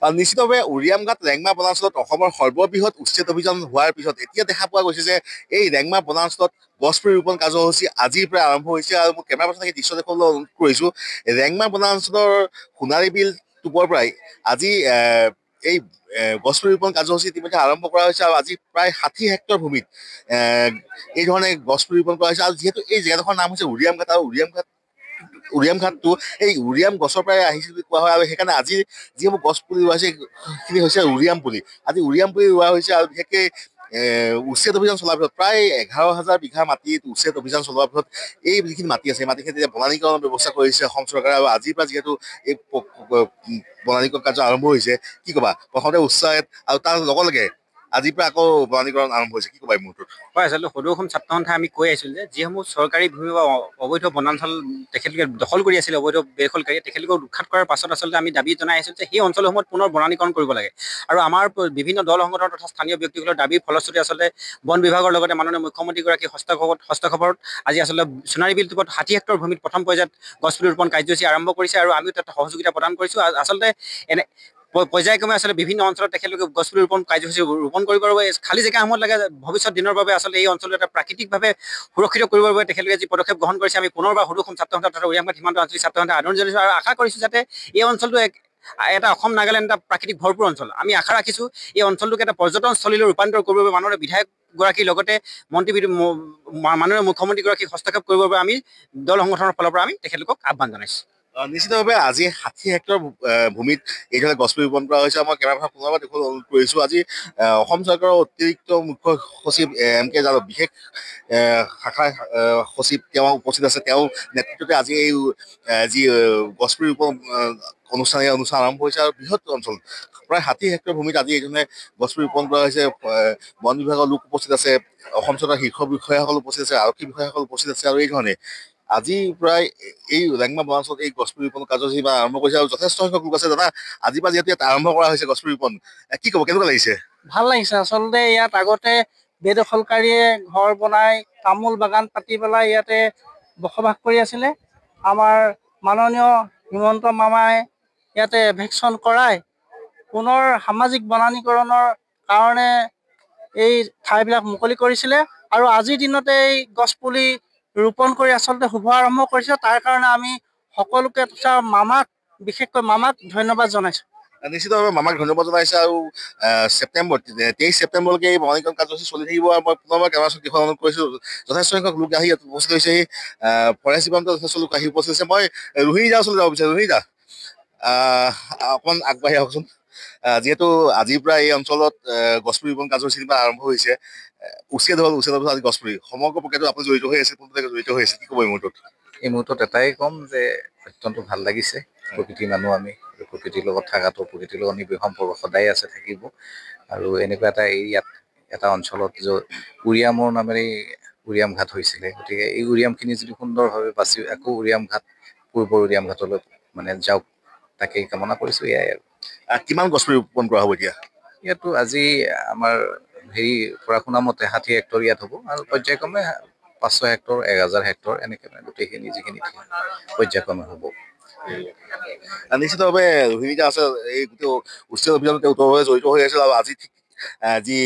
নিশ্চিতভাৱে উৰিয়ামঘাট ৰেংমা বনাঞ্চলত অসমৰ সৰ্ববৃহৎ উচ্ছেদ অভিযান হোৱাৰ পিছত এতিয়া দেখা পোৱা গৈছে যে এই ৰেংমা বনাঞ্চলত গছপুলি ৰোপণ কাৰ্যসূচী আজিৰ পৰা আৰম্ভ হৈছে আৰু মই কেমেৰা পাৰ্চনক দৃশ্য দেখুৱাবলৈ অনুৰোধ কৰিছোঁ। ৰেংমা বনাঞ্চলৰ সোণাৰী বিল টোপৰ পৰাই আজি এই গছপুলি ৰোপণ কাৰ্যসূচী ইতিমধ্যে আৰম্ভ কৰা হৈছে আৰু আজি প্ৰায় ৬০ হেক্টৰ ভূমিত এই ধৰণে গছপুলি ৰোপণ কৰা হৈছে আৰু যিহেতু এই জেগাডোখৰ নাম হৈছে উৰিয়ামঘাট আৰু উৰিয়ামঘাটটো এই উৰিয়াম গছৰ পৰাই আহিছিল বুলি কোৱা হয় আৰু সেইকাৰণে আজি যিসমূহ গছ পুলি ৰোৱা হৈছে সেইখিনি হৈছে উৰিয়াম পুলি। আজি উৰিয়াম পুলি ৰোৱা হৈছে আৰু বিশেষকৈ উচ্ছেদ অভিযান চলোৱাৰ পিছত প্ৰায় ১১,০০০ বিঘা মাটিত উচ্ছেদ অভিযান চলোৱাৰ পিছত এই যিখিনি মাটি আছে মাটিখিনি এতিয়া বনানীকৰণৰ ব্যৱস্থা কৰিছে অসম চৰকাৰে আৰু আজিৰ পৰা যিহেতু এই বনানীকৰণ কাৰ্য আৰম্ভ হৈছে কি ক'বা প্ৰথমতে উচ্ছেদ আৰু তাৰ লগে লগে আজিৰ পৰা আকৌ বনানীকৰণ আৰম্ভ হৈছে কি ক'বা এই মুহূৰ্তত? হয়, আচলতে সদৌ অসম ছাত্ৰ সন্থাই আমি কৈ আছিলোঁ যে যিসমূহ চৰকাৰী ভূমি বা অবৈধ বনাঞ্চল তেখেতলোকে দখল কৰি আছিলে অবৈধ বেদখলকাৰীয়ে তেখেতলোকক উৎখাত কৰাৰ পাছত আচলতে আমি দাবী জনাই আহিছোঁ যে সেই অঞ্চলসমূহত পুনৰ বনানীকৰণ কৰিব লাগে আৰু আমাৰ বিভিন্ন দল সংগঠন তথা স্থানীয় ব্যক্তিসকলৰ দাবীৰ ফলশ্ৰুতি আচলতে বন বিভাগৰ লগতে মাননীয় মুখ্যমন্ত্ৰীগৰাকীৰ হস্তক্ষেপত আজি আচলতে সোণাৰী বিল টোপত ৬০ হেক্টৰ ভূমিত প্ৰথম পৰ্যায়ত গছপুলি ৰোপণ কাৰ্যসূচী আৰম্ভ কৰিছে আৰু আমিও তাত সহযোগিতা প্ৰদান কৰিছোঁ। আচলতে এনে পৰ্যায়ক্ৰমে আচলতে বিভিন্ন অঞ্চলত তেখেতলোকে গছপুলি ৰোপণ কাৰ্যসূচী ৰোপণ কৰিবৰ বাবে খালী জেগাসমূহত লাগে ভৱিষ্যত দিনৰ বাবে আচলতে এই অঞ্চলটো এটা প্ৰাকৃতিকভাৱে সুৰক্ষিত কৰিবৰ বাবে তেখেতলোকে যি পদক্ষেপ গ্ৰহণ কৰিছে আমি পুনৰবাৰ সদৌ অসম ছাত্ৰ সন্থা তথা উৰিয়ামঘাট সীমান্ত আঞ্চলিক ছাত্ৰ সন্থাই আদৰণি জনাইছোঁ আৰু আশা কৰিছোঁ যাতে এই অঞ্চলটো এটা অসম নাগালেণ্ড এটা প্ৰাকৃতিক ভৰপূৰ অঞ্চল। আমি আশা ৰাখিছোঁ এই অঞ্চলটোক এটা পৰ্যটনস্থলীলৈ ৰূপান্তৰ কৰিবৰ বাবে মাননীয় বিধায়কগৰাকীৰ লগতে মাননীয় মুখ্যমন্ত্ৰীগৰাকীক হস্তক্ষেপ কৰিবৰ বাবে আমি দল সংগঠনৰ ফালৰ পৰা আমি তেখেতলোকক আহ্বান জনাইছোঁ। নিশ্চিতভাৱে আজি ৬০ হেক্টৰ ভূমিত এইদৰে গছপুলি ৰোপণ কৰা হৈছে। মই কেমেৰা পাৰ্চন পুনৰবাৰ দেখুৱাবলৈ অনুৰোধ কৰিছোঁ। আজি অসম চৰকাৰৰ অতিৰিক্ত মুখ্য সচিব MK যাদৱ বিশেষ শাখাৰ সচিব তেওঁ উপস্থিত আছে। তেওঁৰ নেতৃত্বতে আজি এই যি গছপুলি ৰোপণ অনুষ্ঠান আৰম্ভ হৈছে আৰু বৃহৎ অঞ্চল প্ৰায় ৬০ হেক্টৰ ভূমিত আজি এইধৰণে গছপুলি ৰোপণ কৰা হৈছে। বন বিভাগৰ লোক উপস্থিত আছে, অসম চৰকাৰৰ শীৰ্ষ বিষয়াসকল উপস্থিত আছে, আৰক্ষী বিষয়াসকল উপস্থিত আছে আৰু এই ধৰণে আজি প্ৰায় এই ৰেংমা বনাঞ্চলত এই গছপুলি ৰোপণ কাৰ্যসূচী আৰম্ভ কৰিছে আৰু যথেষ্ট সংখ্যক লোক আছে। দাদা আজিৰ পৰা যিহেতু ইয়াত আৰম্ভ কৰা হৈছে গছপুলি ৰোপণ কি ক'ব, কেনেকুৱা লাগিছে? ভাল লাগিছে। আচলতে ইয়াত আগতে বেদখলকাৰীয়ে ঘৰ বনাই তামোল বাগান পাতি পেলাই ইয়াতে বসবাস কৰি আছিলে। আমাৰ মাননীয় হিমন্ত মামাই ইয়াতে ভেকচন কৰাই পুনৰ সামাজিক বনানীকৰণৰ কাৰণে এই ঠাইবিলাক মুকলি কৰিছিলে আৰু আজিৰ দিনতে এই গছপুলি ৰোপণ কৰি আচলতে শুভ আৰম্ভ কৰিছে। তাৰ কাৰণে আমি সকলোকে তথা বিশেষকৈ মামাক ধন্যবাদ জনাইছোঁ। নিশ্চিতভাৱে মামাক ধন্যবাদ জনাইছে আৰু ছেপ্টেম্বৰ 23 ছেপ্টেম্বৰলৈকে এই বনানীকৰণ কাৰ্যসূচী চলি থাকিব আৰু মই পুনৰবাৰ কেমেৰা পাৰ্চনক দেখুৱাবলৈ অনুৰোধ কৰিছোঁ। যথেষ্ট সংখ্যক লোক আহি ইয়াত উপস্থিত হৈছে। এই ফৰেষ্ট ডিপাৰ্টমেণ্টৰ যথেষ্ট লোক আহি উপস্থিত হৈছে। মই ৰোহিণী দা ওচৰলৈ যাব বিচাৰোঁ। ৰোহিণী দা অকণমান আগবাঢ়ি আহকচোন। যিহেতু আজিৰ পৰা এই অঞ্চলত গছপুলি ৰোপণ কাৰ্যসূচী আৰম্ভ হৈছে, উচ্ছেদৰ পিছত আজি গছপুলি সমগ্ৰ প্ৰক্ৰিয়াটো আপুনি জড়িত হৈ আছে, পোনপটীয়াকৈ জড়িত হৈ আছে, কি ক'ব এই মুহূৰ্তত? এই মুহূৰ্তত এটাই ক'ম যে অত্যন্ত ভাল লাগিছে। প্ৰকৃতিৰ মানুহ আমি, প্ৰকৃতিৰ লগত থকাটো, প্ৰকৃতিৰ লগত নিবিড় সম্পৰ্ক সদায় আছে, থাকিব আৰু এনেকুৱা এটা এৰিয়াত এটা অঞ্চলত য'ত উৰিয়ামৰ নামেৰে উৰিয়াম ঘাট হৈছিলে, গতিকে এই উৰিয়ামখিনি যদি সুন্দৰভাৱে বাচি আকৌ উৰিয়াম ঘাট পূৰ্বৰ উৰিয়াম ঘাটলৈ মানে যাওক তাকেই কামনা কৰিছোঁ। এয়াই আৰু কিমান গছপুলি ৰোপণ কৰা হ'ব এতিয়া? ইয়াতো আজি আমাৰ পঢ়া শুনা মতে ৬০ হেক্টৰ ইয়াত হ'ব আৰু পৰ্যায়ক্ৰমে ৫০০ হেক্টৰ ১,০০০ হেক্টৰ এনেকৈ গোটেইখিনি যিখিনি পৰ্যায়ক্ৰমে হ'ব। নিশ্চিতভাৱে ৰোহিণীটা আছে এই গোটেই উচ্ছেদ অভিযানত উত্তৰভাৱে জড়িত হৈ আছিল আৰু আজি ঠিক যি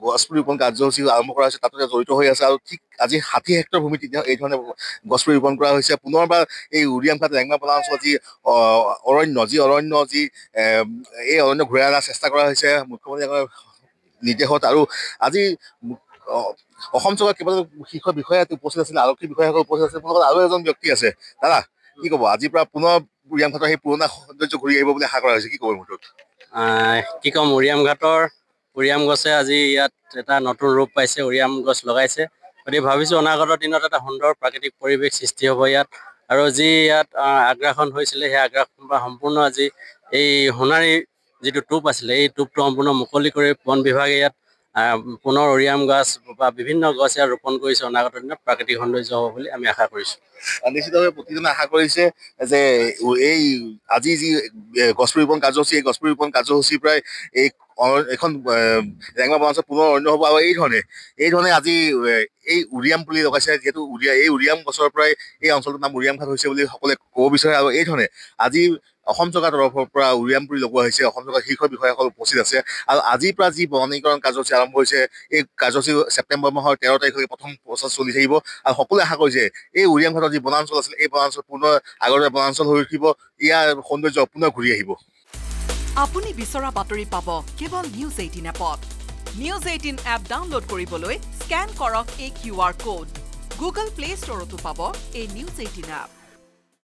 গছপুলি ৰোপণ কাৰ্যসূচী আৰম্ভ কৰা হৈছে তাতো জড়িত হৈ আছে আৰু ঠিক আজি ৬০ হেক্টৰ ভূমিত এই ধৰণে গছপুলি ৰোপণ কৰা হৈছে। পুনৰবাৰ এই উৰিয়ামঘাট ৰেংমা বনাঞ্চলত যি অৰণ্য এই অৰণ্য ঘূৰাই অনাৰ চেষ্টা কৰা হৈছে মুখ্যমন্ত্ৰীৰ নিৰ্দেশত। আৰু আজি অসম চৰকাৰৰ কেইবাজন শীৰ্ষ বিষয়া উপস্থিত আছিল, আৰক্ষী বিষয়াসকল উপস্থিত আছিল, আৰু এজন ব্যক্তি আছে। দাদা কি ক'ব, আজিৰ পৰা পুনৰ উৰিয়ামঘাটৰ সেই পুৰণা সৌন্দৰ্য ঘূৰি আহিব বুলি আশা কৰা হৈছে, কি ক'ব মুহূৰ্তত? কি ক'ম, উৰিয়াম গছে আজি ইয়াত এটা নতুন ৰূপ পাইছে, উৰিয়াম গছ লগাইছে। গতিকে ভাবিছোঁ অনাগত দিনত এটা সুন্দৰ প্ৰাকৃতিক পৰিৱেশ সৃষ্টি হ'ব ইয়াত আৰু যি ইয়াত আগ্ৰাসন হৈছিলে সেই আগ্ৰাসন পৰা সম্পূৰ্ণ আজি এই সোণাৰী যিটো টোপ আছিলে এই টোপটো সম্পূৰ্ণ মুকলি কৰি বন বিভাগে ইয়াত পুনৰ উৰিয়াম গছ বা বিভিন্ন গছ ইয়াত ৰোপণ কৰিছে। অনাগত দিনত প্ৰাকৃতিক সৌন্দৰ্য হ'ব বুলি আমি আশা কৰিছোঁ। নিশ্চিতভাৱে প্ৰতিজনে আশা কৰিছে যে এই আজি যি গছপুলি ৰোপণ কাৰ্যসূচী এই গছপুলি ৰোপণ কাৰ্যসূচীৰ পৰাই এই এখন ৰেংমা বনাঞ্চল পুনৰ অন্য হ'ব আৰু এই ধৰণে আজি এই উৰিয়াম পুলি লগাইছে যিহেতু এই উৰিয়াম গছৰ পৰাই এই অঞ্চলটোৰ নাম উৰিয়াম ঘাট হৈছে বুলি সকলোৱে ক'ব বিচাৰে আৰু এই ধৰণে আজি অসম চৰকাৰৰ তৰফৰ পৰা উৰিয়াম পুলি লগোৱা হৈছে অসম চৰকাৰৰ শীৰ্ষ বিষয়াসকল উপস্থিত আছে আৰু আজিৰ পৰা যি বননীকৰণ কাৰ্যসূচী আৰম্ভ হৈছে এই কাৰ্যসূচী ছেপ্টেম্বৰ মাহৰ 13 তাৰিখলৈকে প্ৰথম প্ৰচেছ চলি থাকিব আৰু সকলোৱে আশা কৰিছে এই উৰিয়াম ঘাটৰ যি বনাঞ্চল আছিল এই বনাঞ্চল পুনৰ আগৰ দৰে বনাঞ্চল হৈ উঠিব ইয়াৰ সৌন্দৰ্য পুনৰ ঘূৰি আহিব। আপুনি বিচৰা বাতৰি পাব কেৱল নিউজ 18 এপত। নিউজ 18 এপ ডাউনলোড কৰিবলৈ স্কেন কৰক এই QR কোড। গুগল প্লে ষ্টৰতো পাব এই নিউজ 18 এপ।